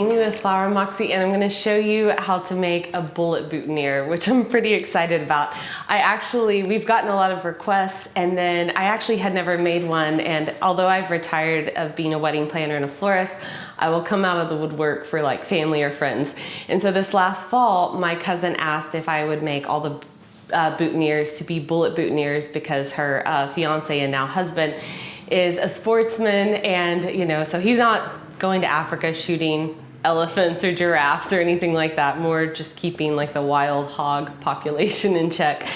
Amy with Flower Moxie, and I'm going to show you how to make a bullet boutonniere, which I'm pretty excited about. We've gotten a lot of requests, and then I actually had never made one, and although I've retired of being a wedding planner and a florist, I will come out of the woodwork for like family or friends. And so this last fall, my cousin asked if I would make all the boutonnieres to be bullet boutonnieres because her fiance and now husband is a sportsman, and so he's not going to Africa shooting elephants or giraffes or anything like that, more just keeping like the wild hog population in check.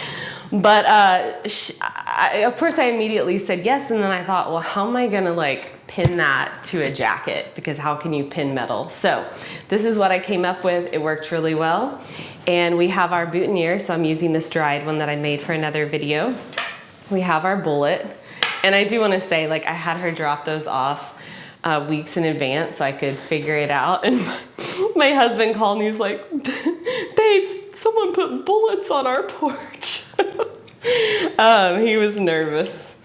But of course I immediately said yes, and then I thought, well, how am I gonna like pin that to a jacket, because how can you pin metal? So this is what I came up with. It worked really well. And we have our boutonniere, so I'm using this dried one that I made for another video. We have our bullet, and I do want to say, like, I had her drop those off weeks in advance so I could figure it out. And my husband called and he's like, babes, someone put bullets on our porch. He was nervous.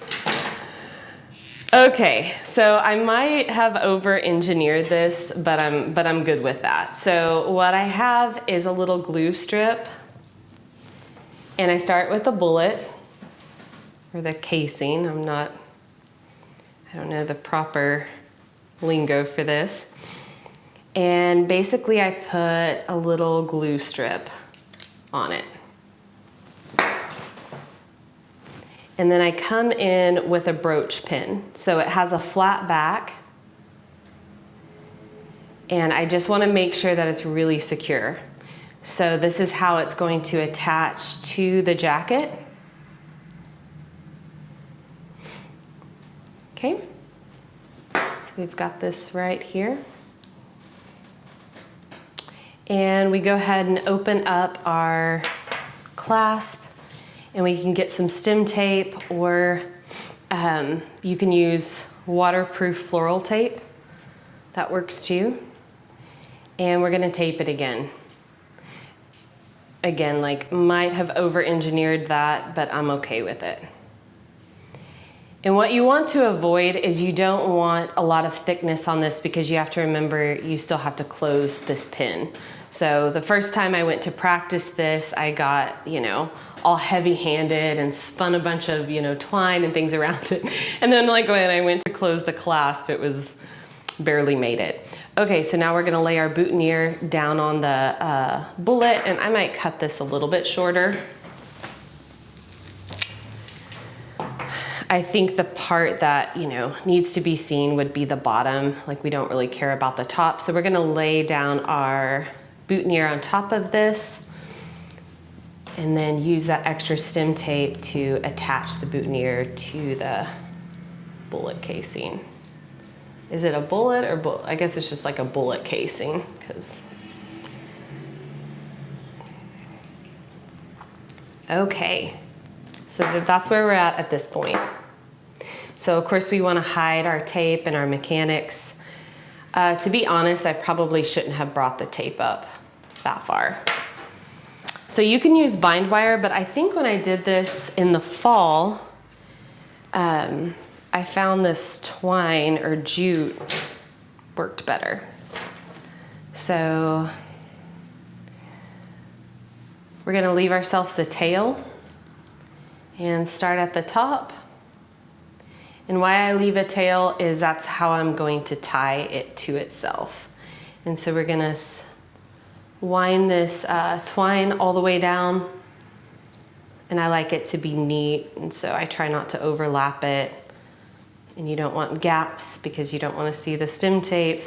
Okay, so I might have over-engineered this, but I'm good with that. So what I have is a little glue strip, and I start with the bullet, or the casing. I don't know the proper lingo for this. And basically I put a little glue strip on it. And then I come in with a brooch pin. So it has a flat back, and I just want to make sure that it's really secure. So this is how it's going to attach to the jacket. Okay. So we've got this right here. And we go ahead and open up our clasp, and we can get some stem tape, or you can use waterproof floral tape. That works too. And we're gonna tape it again. Again, like, might have over-engineered that, but I'm okay with it. And what you want to avoid is you don't want a lot of thickness on this, because you have to remember you still have to close this pin. So the first time I went to practice this, I got, all heavy-handed and spun a bunch of, twine and things around it. And then like when I went to close the clasp, it was barely made it. Okay, so now we're gonna lay our boutonniere down on the bullet, and I might cut this a little bit shorter. I think the part that, needs to be seen would be the bottom. Like, we don't really care about the top. So we're gonna lay down our boutonniere on top of this, and then use that extra stem tape to attach the boutonniere to the bullet casing. Is it a bullet or I guess it's just like a bullet casing, because. Okay, so that's where we're at this point. So of course we want to hide our tape and our mechanics. To be honest, I probably shouldn't have brought the tape up that far. So you can use bind wire, but I think when I did this in the fall, I found this twine or jute worked better. So we're gonna leave ourselves a tail and start at the top. And why I leave a tail is that's how I'm going to tie it to itself. And so we're gonna wind this twine all the way down, and I like it to be neat, and so I try not to overlap it. And you don't want gaps because you don't want to see the stem tape.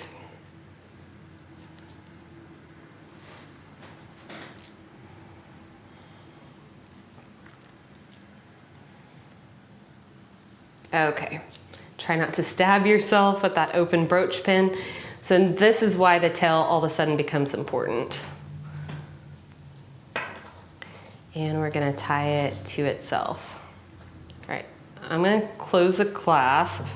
Okay, try not to stab yourself with that open brooch pin. So this is why the tail all of a sudden becomes important. And we're gonna tie it to itself. All right, I'm gonna close the clasp.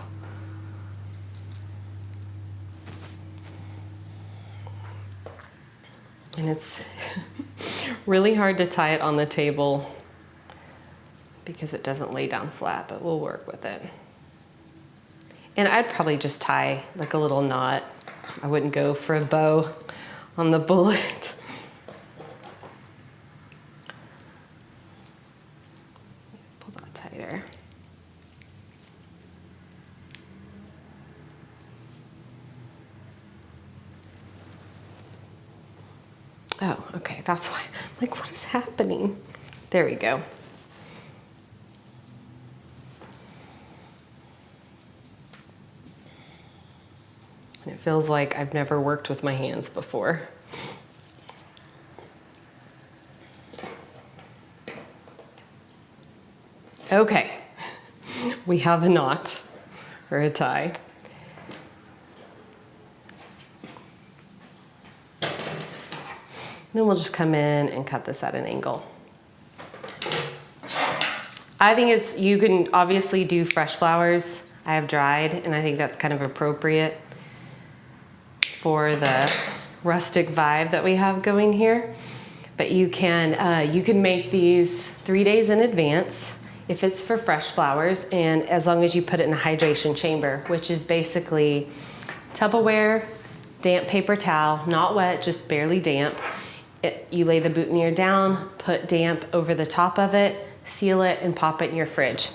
And it's really hard to tie it on the table because it doesn't lay down flat, but we'll work with it. And I'd probably just tie like a little knot I wouldn't go for a bow on the bullet. Pull that tighter. Oh, okay, that's why. I'm like, what is happening? There we go. And it feels like I've never worked with my hands before. Okay, we have a knot or a tie. Then we'll just come in and cut this at an angle. I think you can obviously do fresh flowers. I have dried, and I think that's kind of appropriate for the rustic vibe that we have going here. But you can make these 3 days in advance if it's for fresh flowers, and as long as you put it in a hydration chamber, which is basically Tupperware, damp paper towel, not wet, just barely damp. You lay the boutonniere down, put damp over the top of it, seal it, and pop it in your fridge.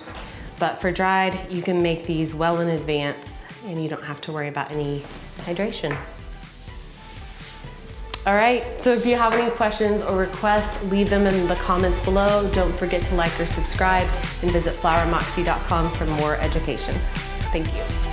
But for dried, you can make these well in advance, and you don't have to worry about any hydration. All right, so if you have any questions or requests, leave them in the comments below. Don't forget to like or subscribe, and visit flowermoxie.com for more education. Thank you.